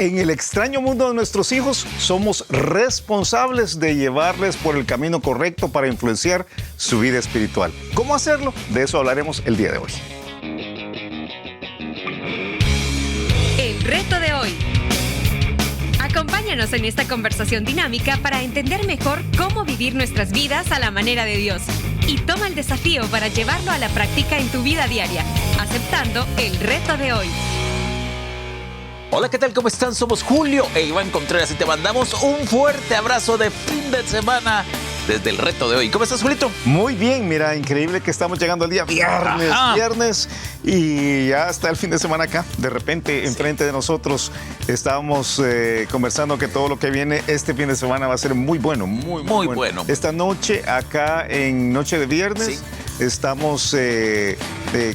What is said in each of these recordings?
En el extraño mundo de nuestros hijos, somos responsables de llevarles por el camino correcto para influenciar su vida espiritual. ¿Cómo hacerlo? De eso hablaremos el día de hoy. El reto de hoy. Acompáñanos en esta conversación dinámica para entender mejor cómo vivir nuestras vidas a la manera de Dios. Y toma el desafío para llevarlo a la práctica en tu vida diaria, aceptando el reto de hoy. Hola, ¿qué tal? ¿Cómo están? Somos Julio e Iván Contreras y te mandamos un fuerte abrazo de fin de semana desde el reto de hoy. ¿Cómo estás, Julito? Muy bien, mira, increíble que estamos llegando al día viernes y ya está el fin de semana acá. De repente, enfrente de nosotros, estábamos conversando que todo lo que viene este fin de semana va a ser muy bueno, muy bueno. Esta noche, acá en Noche de Viernes, estamos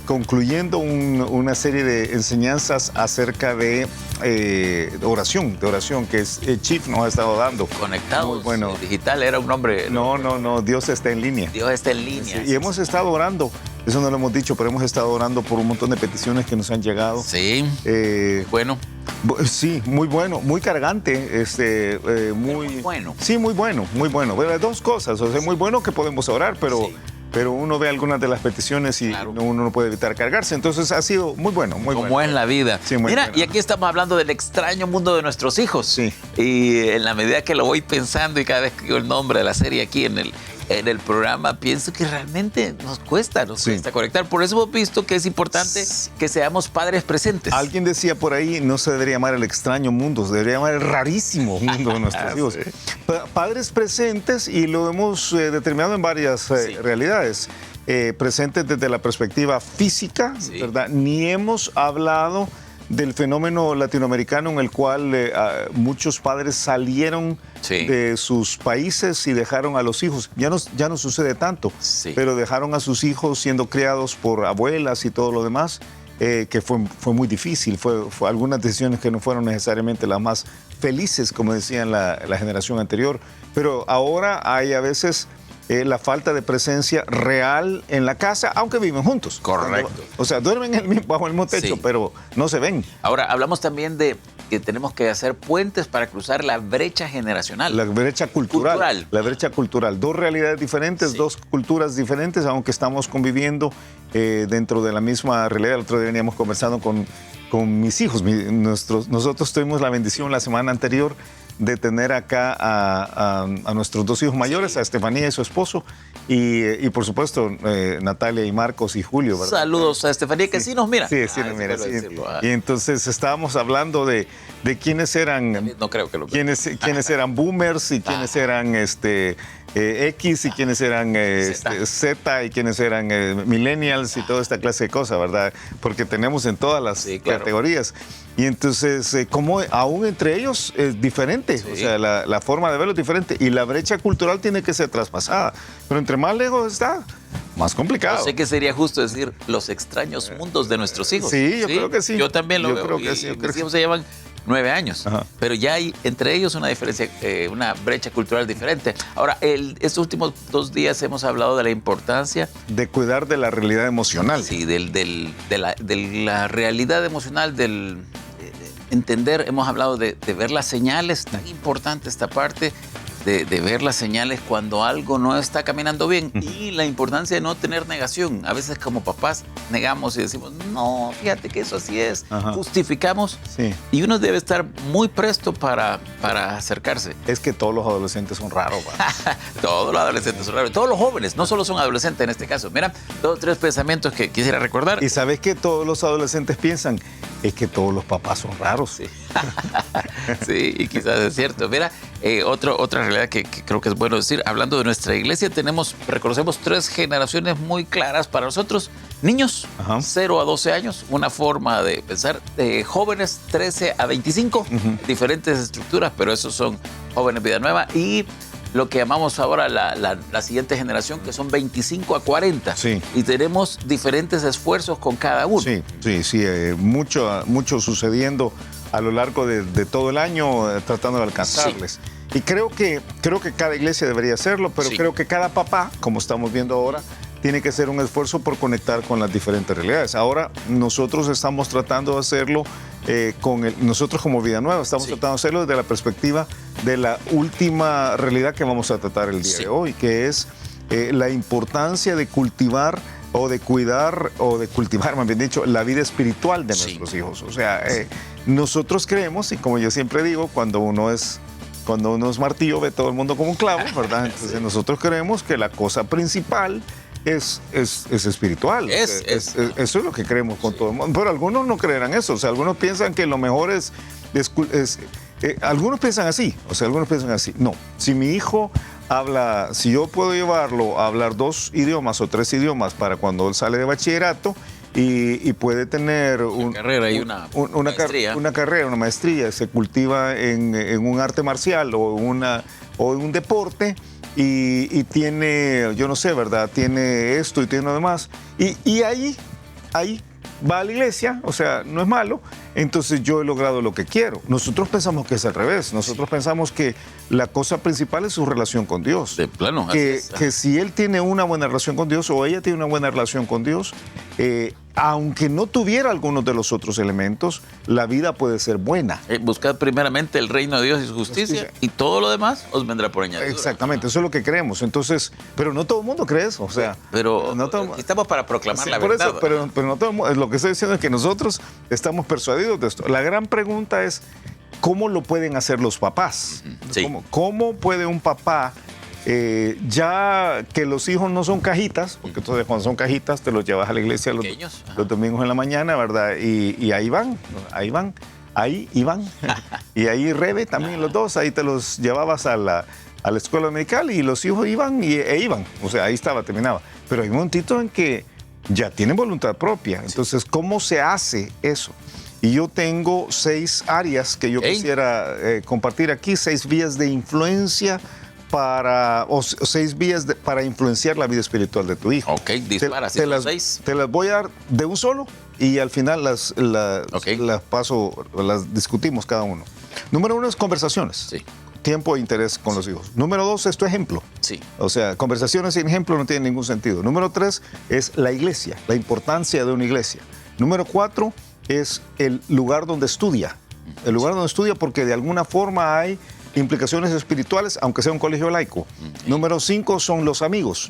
concluyendo una serie de enseñanzas acerca de oración, que es Chief nos ha estado dando. Conectados. Muy bueno. Digital era un nombre. No, Dios está en línea. Dios está en línea. Sí, y hemos estado orando, eso no lo hemos dicho, pero hemos estado orando por un montón de peticiones que nos han llegado. Sí, bueno. Sí, muy bueno, muy cargante, muy bueno. Sí, muy bueno. Bueno, dos cosas, o sea, muy bueno que podemos orar, pero... Sí. Pero uno ve algunas de las peticiones y claro, uno no puede evitar cargarse. Entonces ha sido muy bueno, muy bueno. Como es la vida. Sí, mira, bueno. Y aquí estamos hablando del extraño mundo de nuestros hijos. Sí. Y en la medida que lo voy pensando y cada vez que digo el nombre de la serie aquí en el programa, pienso que realmente nos cuesta conectar. Por eso hemos visto que es importante que seamos padres presentes. Alguien decía por ahí, no se debería llamar el extraño mundo, se debería llamar el rarísimo mundo de nuestros hijos. Sí. Padres presentes, y lo hemos determinado en varias realidades. Presentes desde la perspectiva física, ¿verdad? Ni hemos hablado del fenómeno latinoamericano en el cual muchos padres salieron de sus países y dejaron a los hijos. Ya no sucede tanto, pero dejaron a sus hijos siendo criados por abuelas y todo lo demás, que fue muy difícil. Fue algunas decisiones que no fueron necesariamente las más felices, como decían la generación anterior. Pero ahora hay a veces... la falta de presencia real en la casa, aunque viven juntos. Correcto. O sea, duermen bajo el mismo techo, pero no se ven. Ahora, hablamos también de que tenemos que hacer puentes para cruzar la brecha generacional. La brecha cultural. La brecha cultural. Dos realidades diferentes, dos culturas diferentes, aunque estamos conviviendo dentro de la misma realidad. El otro día veníamos conversando con mis hijos. Nosotros tuvimos la bendición la semana anterior de tener acá a nuestros dos hijos mayores, a Estefanía y su esposo, y por supuesto Natalia y Marcos y Julio, ¿verdad? Saludos a Estefanía, que sí nos mira. Sí, nos mira. Y entonces estábamos hablando de quiénes eran... No creo que lo quiénes eran boomers y quiénes eran X y quiénes eran Z y quiénes eran millennials y toda esta clase de cosas, ¿verdad? Porque tenemos en todas las categorías. Y entonces, como aún entre ellos es diferente, o sea, la forma de verlo es diferente y la brecha cultural tiene que ser traspasada. Pero entre más lejos está, más complicado. No sé qué sería justo decir los extraños mundos de nuestros hijos. Sí, yo creo que sí. Yo también lo veo. Creo que sí. Mis hijos se llevan 9 años, pero ya hay entre ellos una diferencia, una brecha cultural diferente. Ahora, estos últimos 2 días hemos hablado de la importancia de cuidar de la realidad emocional. Sí, de la realidad emocional, entender, hemos hablado de ver las señales, tan importante esta parte, de ver las señales cuando algo no está caminando bien y la importancia de no tener negación. A veces como papás negamos y decimos, no, fíjate que eso así es, justificamos y uno debe estar muy presto para acercarse. Es que todos los adolescentes son raros. Todos los adolescentes son raros, todos los jóvenes, no solo son adolescentes en este caso. Mira, 2 o 3 pensamientos que quisiera recordar. Y sabes que todos los adolescentes piensan, es que todos los papás son raros. Sí, y quizás es cierto. Mira, otra realidad que creo que es bueno decir, hablando de nuestra iglesia, reconocemos 3 generaciones muy claras para nosotros. Niños, 0 a 12 años, una forma de pensar. Jóvenes, 13 a 25, diferentes estructuras, pero esos son jóvenes vida nueva. Y lo que llamamos ahora la siguiente generación, que son 25 a 40. Sí. Y tenemos diferentes esfuerzos con cada uno. Sí, mucho sucediendo a lo largo de todo el año, tratando de alcanzarles. Y creo que cada iglesia debería hacerlo, pero creo que cada papá, como estamos viendo ahora, tiene que hacer un esfuerzo por conectar con las diferentes realidades. Ahora nosotros estamos tratando de hacerlo nosotros como Vida Nueva. Estamos tratando de hacerlo desde la perspectiva de la última realidad que vamos a tratar el día de hoy, que es la importancia de cultivar o de cuidar o de cultivar, más bien dicho, la vida espiritual de nuestros hijos. O sea, nosotros creemos, y como yo siempre digo, cuando uno es martillo, ve todo el mundo como un clavo, ¿verdad? Entonces nosotros creemos que la cosa principal es espiritual. Eso es lo que creemos con todo el mundo. Pero algunos no creerán eso. O sea, algunos piensan que lo mejor algunos piensan así. O sea, algunos piensan así. No, si mi hijo si yo puedo llevarlo a hablar 2 idiomas o 3 idiomas para cuando él sale de bachillerato y puede tener una carrera y una maestría. Una carrera, una maestría, se cultiva en un arte marcial o en un deporte y tiene, yo no sé, ¿verdad? Tiene esto y tiene lo demás. Y ahí va a la iglesia, o sea, no es malo, entonces yo he logrado lo que quiero. Nosotros pensamos que es al revés. Nosotros pensamos que la cosa principal es su relación con Dios. De plano. Que si él tiene una buena relación con Dios o ella tiene una buena relación con Dios, aunque no tuviera algunos de los otros elementos, la vida puede ser buena. Buscad primeramente el reino de Dios y su justicia y todo lo demás os vendrá por añadidura. Exactamente, eso es lo que creemos. Entonces, pero no todo el mundo cree eso. O sea, pero estamos para proclamar la verdad. Eso, pero no todo el mundo, lo que estoy diciendo es que nosotros estamos persuadidos de esto. La gran pregunta es, ¿cómo lo pueden hacer los papás? Sí. ¿Cómo puede un papá, ya que los hijos no son cajitas, porque entonces cuando son cajitas te los llevas a la iglesia los domingos en la mañana, ¿verdad? Y ahí van. Y ahí Rebe también los dos, ahí te los llevabas a la escuela dominical y los hijos iban e iban. O sea, ahí estaba, terminaba. Pero hay un momentito en que ya tienen voluntad propia. Entonces, ¿cómo se hace eso? Y yo tengo 6 áreas que yo quisiera compartir aquí, 6 vías de influencia para influenciar la vida espiritual de tu hijo. Ok, dispara, te las voy a dar de un solo y al final las discutimos cada uno. Número 1 es conversaciones. Sí. Tiempo e interés con los hijos. Número 2 es tu ejemplo. Sí. O sea, conversaciones sin ejemplo no tienen ningún sentido. Número 3 es la iglesia, la importancia de una iglesia. Número 4 es el lugar donde estudia. El lugar donde estudia porque de alguna forma hay implicaciones espirituales, aunque sea un colegio laico. Número 5 son los amigos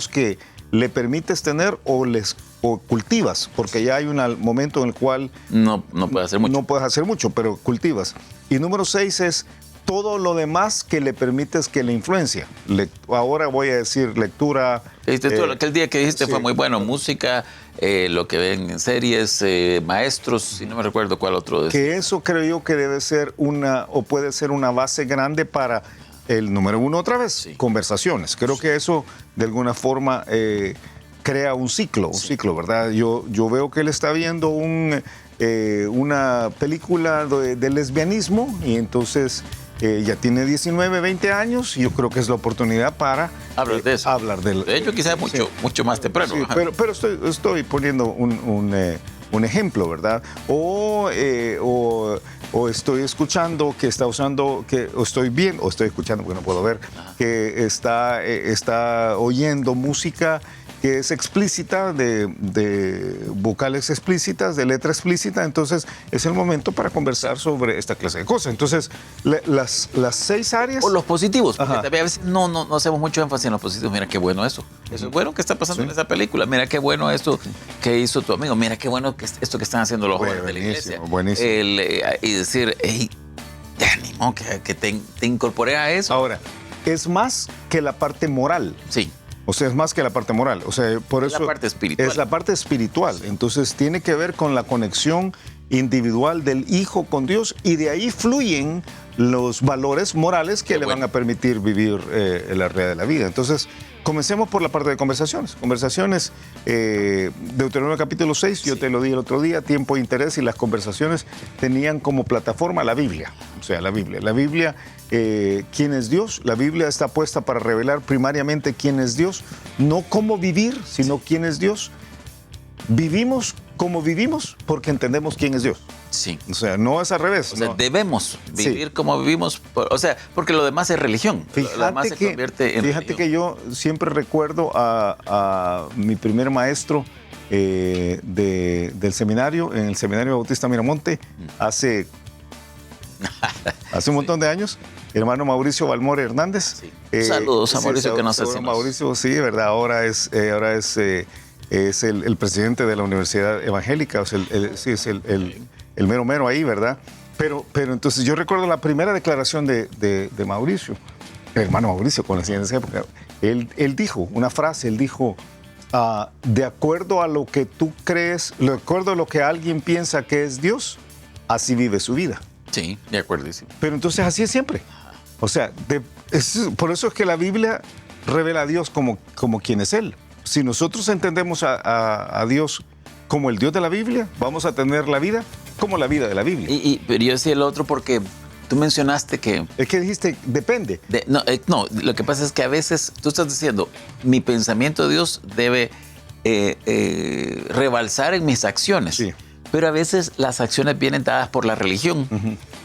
que le permites tener o cultivas, porque ya hay un momento en el cual no puedes hacer mucho. No puedes hacer mucho, pero cultivas. Y número 6 es todo lo demás que le permites que le influencia. Ahora voy a decir lectura. Aquel día que dijiste fue muy bueno. Música, lo que ven en series, maestros, y no me recuerdo cuál otro. Que eso creo yo que debe ser puede ser una base grande para el número 1 otra vez, conversaciones. Creo que eso de alguna forma crea un ciclo, ¿verdad? Yo veo que él está viendo una película de lesbianismo y entonces ya tiene 19, 20 años y yo creo que es la oportunidad para hablar de eso. De hecho, quizás mucho más temprano. Sí, pero estoy poniendo un ejemplo, ¿verdad? O estoy escuchando que está usando, o estoy escuchando porque no puedo ver, que está oyendo música que es explícita, de vocales explícitas, de letra explícita, entonces es el momento para conversar sobre esta clase de cosas. Entonces, las 6 áreas... O los positivos, porque también a veces no hacemos mucho énfasis en los positivos. Mira qué bueno eso. Eso es bueno que está pasando en esa película. Mira qué bueno esto que hizo tu amigo. Mira qué bueno esto que están haciendo los jóvenes de la iglesia. Buenísimo. Y decir, hey, te animo que te incorpore a eso. Ahora, es más que la parte moral. Sí. O sea, es más que la parte moral. O sea, por eso... Es la parte espiritual. Es la parte espiritual. Entonces, tiene que ver con la conexión individual del hijo con Dios y de ahí fluyen los valores morales que le van a permitir vivir la realidad de la vida. Entonces, comencemos por la parte de conversaciones. Conversaciones, Deuteronomio capítulo 6, yo te lo di el otro día, tiempo e interés, y las conversaciones tenían como plataforma la Biblia. O sea, la Biblia. La Biblia, ¿quién es Dios? La Biblia está puesta para revelar primariamente quién es Dios, no cómo vivir, sino quién es Dios. Vivimos como vivimos porque entendemos quién es Dios. Sí. O sea, no es al revés. O sea, debemos vivir como vivimos, porque lo demás es religión. Lo demás se convierte en religión. Que yo siempre recuerdo a mi primer maestro del seminario, en el Seminario Bautista Miramonte, hace un montón de años, hermano Mauricio Balmore Hernández. Sí. Saludos a Mauricio, que nos hace. Mauricio, sí, verdad, ahora es el presidente de la Universidad Evangélica, o sea, es el mero mero ahí, ¿verdad? Pero entonces yo recuerdo la primera declaración de Mauricio, el hermano Mauricio, con la en esa época. Él dijo una frase, él dijo, de acuerdo a lo que tú crees, de acuerdo a lo que alguien piensa que es Dios, así vive su vida. Sí, de acuerdo. Sí. Pero entonces así es siempre. O sea, por eso es que la Biblia revela a Dios como quien es Él. Si nosotros entendemos a Dios como el Dios de la Biblia, vamos a tener la vida como la vida de la Biblia. Pero yo decía el otro porque tú mencionaste que... Es que dijiste, depende. No, lo que pasa es que a veces tú estás diciendo, mi pensamiento de Dios debe rebalsar en mis acciones. Sí. Pero a veces las acciones vienen dadas por la religión,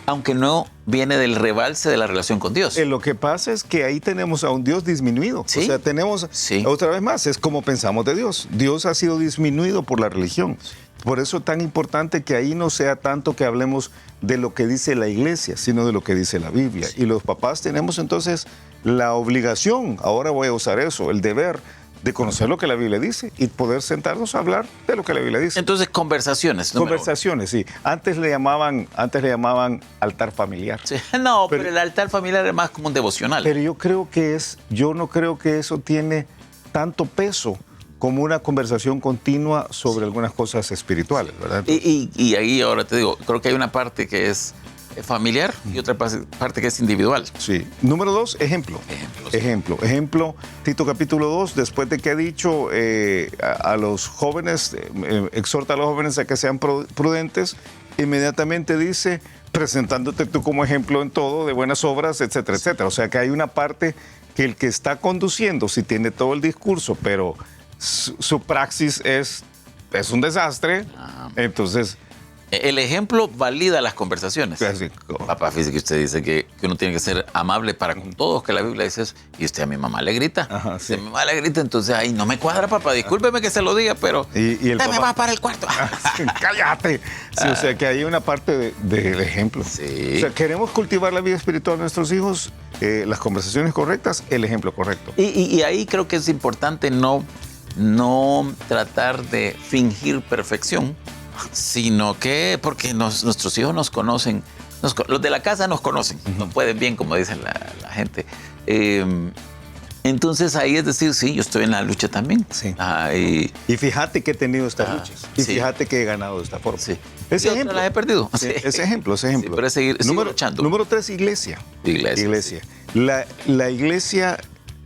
aunque no viene del rebalse de la relación con Dios. Lo que pasa es que ahí tenemos a un Dios disminuido. ¿Sí? O sea, tenemos, otra vez más, es como pensamos de Dios. Dios ha sido disminuido por la religión. Por eso es tan importante que ahí no sea tanto que hablemos de lo que dice la iglesia, sino de lo que dice la Biblia. Y los papás tenemos entonces la obligación, ahora voy a usar eso, el deber de conocer lo que la Biblia dice y poder sentarnos a hablar de lo que la Biblia dice. Entonces, conversaciones. Conversaciones, sí. Antes le llamaban altar familiar. Sí. No, pero el altar familiar es más como un devocional. Pero yo no creo que eso tiene tanto peso como una conversación continua sobre algunas cosas espirituales, ¿verdad? Y ahí ahora te digo, creo que hay una parte que es familiar y otra parte que es individual. Sí. Número 2, ejemplo. Ejemplo, Tito capítulo 2, después de que ha dicho a los jóvenes, exhorta a los jóvenes a que sean prudentes, inmediatamente dice, presentándote tú como ejemplo en todo, de buenas obras, etcétera, etcétera. O sea que hay una parte que el que está conduciendo, si tiene todo el discurso, pero su praxis es un desastre, entonces... El ejemplo valida las conversaciones. Así, Papá, fíjese que usted dice que uno tiene que ser amable para con todos, que la Biblia dice eso, y usted a mi mamá le grita. Ajá, sí. A mi mamá le grita, entonces ahí no me cuadra, papá, discúlpeme que se lo diga, pero y el me papá va para el cuarto. ¡Cállate! Sí, o sea que hay una parte del ejemplo. Sí. O sea, queremos cultivar la vida espiritual de nuestros hijos, las conversaciones correctas, el ejemplo correcto. Y ahí creo que es importante no tratar de fingir perfección, sino que porque nuestros hijos nos conocen, los de la casa nos conocen, nos pueden bien, como dice la gente. Entonces ahí es decir, sí, yo estoy en la lucha también. Sí. Y fíjate que he tenido estas luchas. Y fíjate que he ganado de esta forma. Sí. Ese ejemplo. Las he perdido. Sí. Ese ejemplo. Sí, pero es seguir luchando. Número 3, iglesia. Iglesia.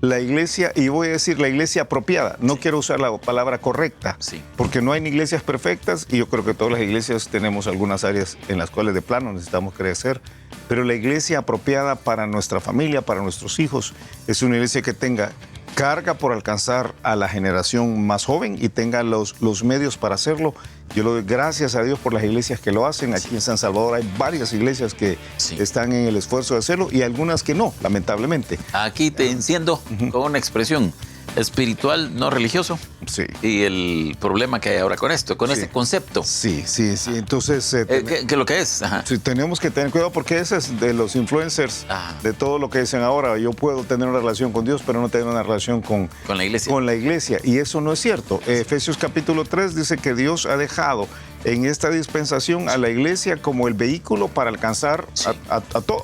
La iglesia, y voy a decir la iglesia apropiada, no quiero usar la palabra correcta, porque no hay iglesias perfectas y yo creo que todas las iglesias tenemos algunas áreas en las cuales de plano necesitamos crecer, pero la iglesia apropiada para nuestra familia, para nuestros hijos, es una iglesia que tenga carga por alcanzar a la generación más joven y tenga los medios para hacerlo. Yo le doy gracias a Dios por las iglesias que lo hacen. Aquí en San Salvador hay varias iglesias que están en el esfuerzo de hacerlo y algunas que no, lamentablemente. Aquí te enciendo con una expresión espiritual, no religioso. Sí. Y el problema que hay ahora con esto, con ese concepto. Sí. Entonces... ¿Qué lo que es? Ajá. Sí, tenemos que tener cuidado porque ese es de los influencers, de todo lo que dicen ahora. Yo puedo tener una relación con Dios, pero no tener una relación con la iglesia. Con la iglesia. Y eso no es cierto. Efesios capítulo 3 dice que Dios ha dejado en esta dispensación a la iglesia como el vehículo para alcanzar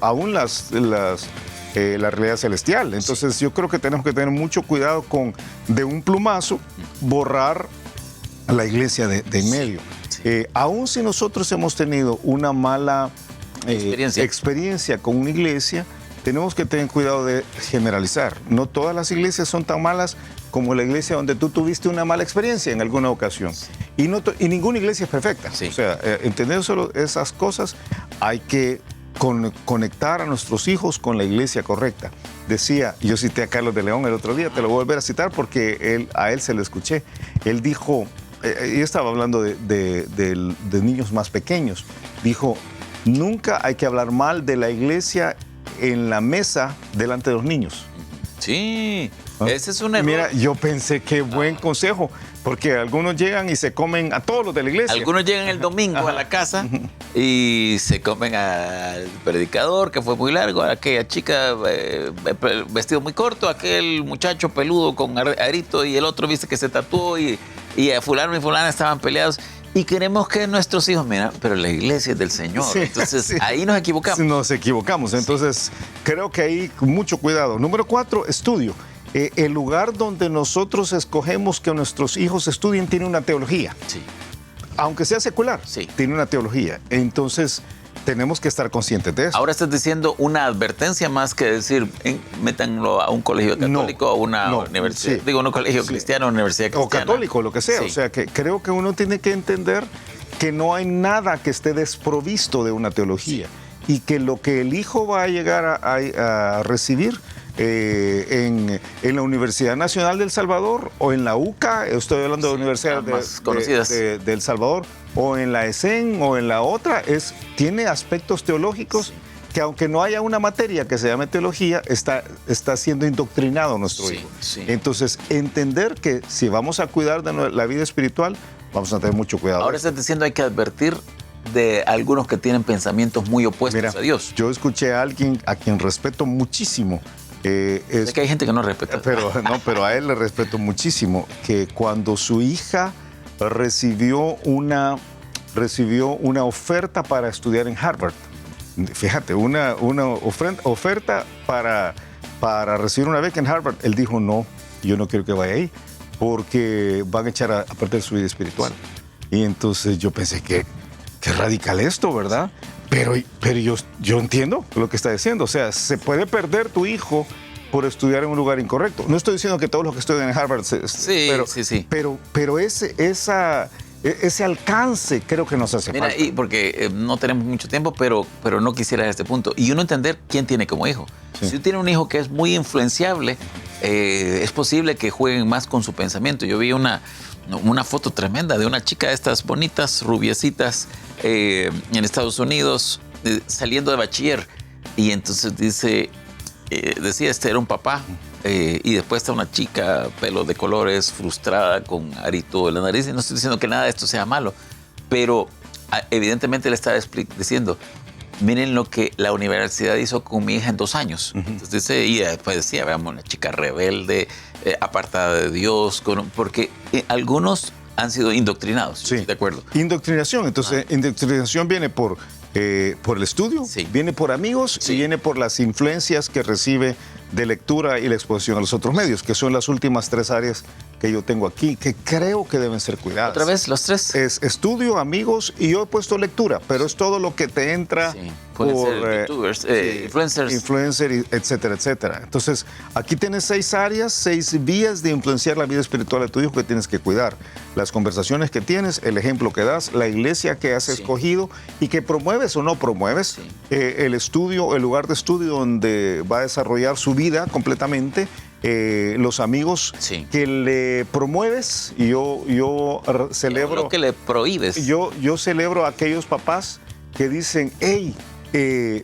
aún la realidad celestial. Entonces yo creo que tenemos que tener mucho cuidado con de un plumazo borrar a la iglesia de en medio. Aún si nosotros hemos tenido una mala experiencia con una iglesia, tenemos que tener cuidado de generalizar. No todas las iglesias son tan malas como la iglesia donde tú tuviste una mala experiencia en alguna ocasión. Y ninguna iglesia es perfecta. O sea, entendiendo solo esas cosas, hay que conectar a nuestros hijos con la iglesia correcta. Decía, yo cité a Carlos de León el otro día, te lo voy a volver a citar porque a él se lo escuché. Él dijo, y estaba hablando de niños más pequeños, dijo, nunca hay que hablar mal de la iglesia en la mesa delante de los niños. Sí, ese es un error. Mira, yo pensé qué buen consejo, Porque algunos llegan y se comen a todos los de la iglesia. Algunos llegan el domingo a la casa y se comen al predicador, que fue muy largo, a aquella chica vestido muy corto, aquel muchacho peludo con arito y el otro, viste, que se tatuó y a fulano y fulana estaban peleados. Y queremos que nuestros hijos, mira, pero la iglesia es del Señor. Sí, entonces, sí. Ahí nos equivocamos. Nos equivocamos. Entonces, creo que ahí mucho cuidado. Número 4, estudio. El lugar donde nosotros escogemos que nuestros hijos estudien tiene una teología. Sí. Aunque sea secular, sí, tiene una teología. Entonces, tenemos que estar conscientes de eso. Ahora estás diciendo una advertencia más que decir, métanlo a un colegio católico o a una universidad. Sí. Digo, un colegio cristiano o universidad cristiana. O católico, lo que sea. Sí. O sea, que creo que uno tiene que entender que no hay nada que esté desprovisto de una teología. Sí. Y que lo que el hijo va a llegar a recibir en la Universidad Nacional de El Salvador o en la UCA, estoy hablando de universidades de El Salvador, o en la ESEN o en la otra, tiene aspectos teológicos que aunque no haya una materia que se llame teología, está siendo indoctrinado nuestro hijo. Sí. Entonces, entender que si vamos a cuidar de la vida espiritual, vamos a tener mucho cuidado. Ahora estás diciendo hay que advertir de algunos que tienen pensamientos muy opuestos a Dios. Yo escuché a alguien a quien respeto muchísimo. Es que hay gente que no respeta. Pero a él le respeto muchísimo, que cuando su hija recibió una oferta para estudiar en Harvard, fíjate, una oferta para recibir una beca en Harvard, él dijo, no, yo no quiero que vaya ahí, porque van a echar a perder su vida espiritual. Y entonces yo pensé que qué radical esto, ¿verdad? Pero yo entiendo lo que está diciendo. O sea, se puede perder tu hijo por estudiar en un lugar incorrecto. No estoy diciendo que todos los que estudian en Harvard... Pero ese alcance creo que nos hace falta. Y porque no tenemos mucho tiempo, pero no quisiera a este punto. Y uno entender quién tiene como hijo. Sí. Si uno tiene un hijo que es muy influenciable, es posible que jueguen más con su pensamiento. Yo vi una foto tremenda de una chica de estas bonitas, rubiecitas, en Estados Unidos, saliendo de bachiller. Y entonces decía, era un papá. Y después está una chica, pelo de colores, frustrada, con arito en la nariz. Y no estoy diciendo que nada de esto sea malo, pero evidentemente le estaba diciendo, miren lo que la universidad hizo con mi hija en 2 años. Entonces y después decía, veamos, una chica rebelde, apartada de Dios, porque algunos han sido indoctrinados. Sí, de acuerdo. Indoctrinación. Entonces, indoctrinación viene por el estudio, viene por amigos y viene por las influencias que recibe de lectura y la exposición a los otros medios, que son las últimas 3 áreas que yo tengo aquí, que creo que deben ser cuidadas. ¿Otra vez los 3? Es estudio, amigos, y yo he puesto lectura, pero es todo lo que te entra por youtubers, influencer, etcétera, etcétera. Entonces, aquí tienes 6 áreas, 6 vías de influenciar la vida espiritual de tu hijo que tienes que cuidar. Las conversaciones que tienes, el ejemplo que das, la iglesia que has escogido y que promueves o no promueves, el estudio, el lugar de estudio donde va a desarrollar su vida completamente, los amigos que le promueves. Y yo celebro... Lo que le prohíbes. Yo celebro a aquellos papás que dicen, hey,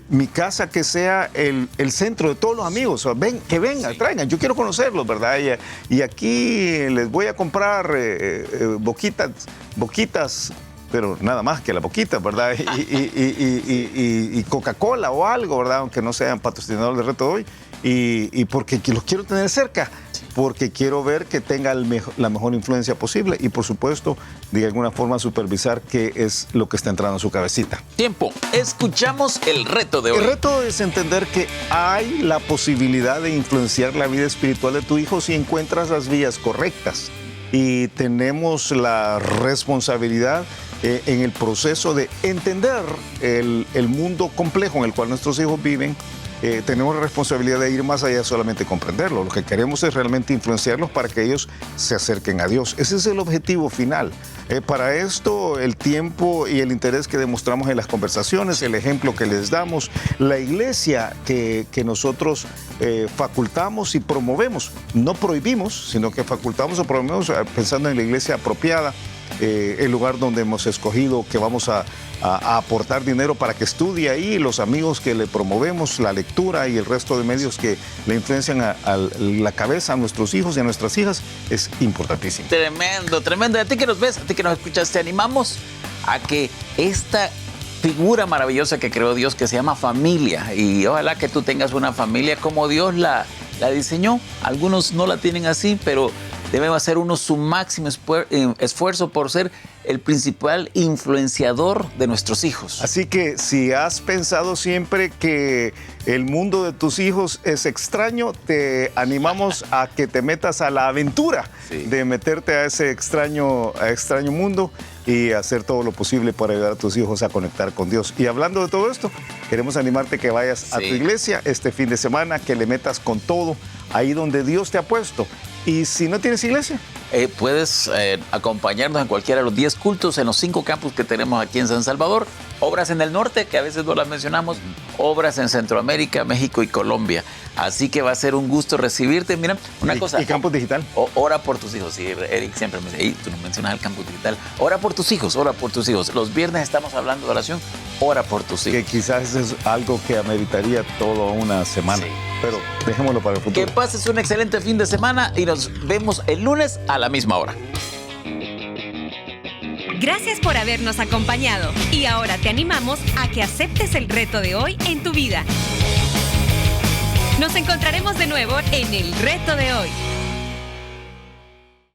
mi casa que sea el centro de todos los amigos, que vengan, traigan, yo quiero conocerlos, ¿verdad? Y aquí les voy a comprar boquitas, pero nada más que las boquitas, ¿verdad? Y Coca-Cola o algo, ¿verdad? Aunque no sean patrocinadores de Reto Hoy. Y porque los quiero tener cerca, porque quiero ver que tenga la mejor influencia posible y, por supuesto, de alguna forma supervisar qué es lo que está entrando en su cabecita. Tiempo. Escuchamos el reto de hoy. El reto es entender que hay la posibilidad de influenciar la vida espiritual de tu hijo si encuentras las vías correctas. Y tenemos la responsabilidad en el proceso de entender el mundo complejo en el cual nuestros hijos viven. Tenemos la responsabilidad de ir más allá de solamente comprenderlo. Lo que queremos es realmente influenciarlos para que ellos se acerquen a Dios. Ese es el objetivo final. Para esto, el tiempo y el interés que demostramos en las conversaciones, el ejemplo que les damos, la iglesia que nosotros facultamos y promovemos. No prohibimos, sino que facultamos o promovemos pensando en la iglesia apropiada, el lugar donde hemos escogido que vamos a aportar dinero para que estudie ahí, los amigos que le promovemos la lectura y el resto de medios que le influencian a la cabeza a nuestros hijos y a nuestras hijas, es importantísimo. Tremendo, tremendo. Y a ti que nos ves, a ti que nos escuchas, te animamos a que esta figura maravillosa que creó Dios, que se llama familia, y ojalá que tú tengas una familia como Dios la diseñó. Algunos no la tienen así, pero deben hacer uno su máximo esfuerzo por ser el principal influenciador de nuestros hijos. Así que si has pensado siempre que el mundo de tus hijos es extraño, te animamos a que te metas a la aventura de meterte a ese extraño mundo y hacer todo lo posible para ayudar a tus hijos a conectar con Dios. Y hablando de todo esto, queremos animarte que vayas a tu iglesia este fin de semana, que le metas con todo ahí donde Dios te ha puesto. Y si no tienes iglesia, puedes acompañarnos en cualquiera de los 10 cultos en los 5 campus que tenemos aquí en San Salvador. Obras en el norte, que a veces no las mencionamos, obras en Centroamérica, México y Colombia. Así que va a ser un gusto recibirte. Mira, una cosa. ¿Y campus digital? Ora por tus hijos. Sí, Eric siempre me dice, tú no mencionas el campus digital. Ora por tus hijos, ora por tus hijos. Los viernes estamos hablando de oración. Ora por tus hijos. Que quizás es algo que ameritaría toda una semana. Sí. Pero dejémoslo para el futuro. Que pases un excelente fin de semana y nos vemos el lunes a la misma hora. Gracias por habernos acompañado y ahora te animamos a que aceptes el reto de hoy en tu vida. Nos encontraremos de nuevo en el reto de hoy.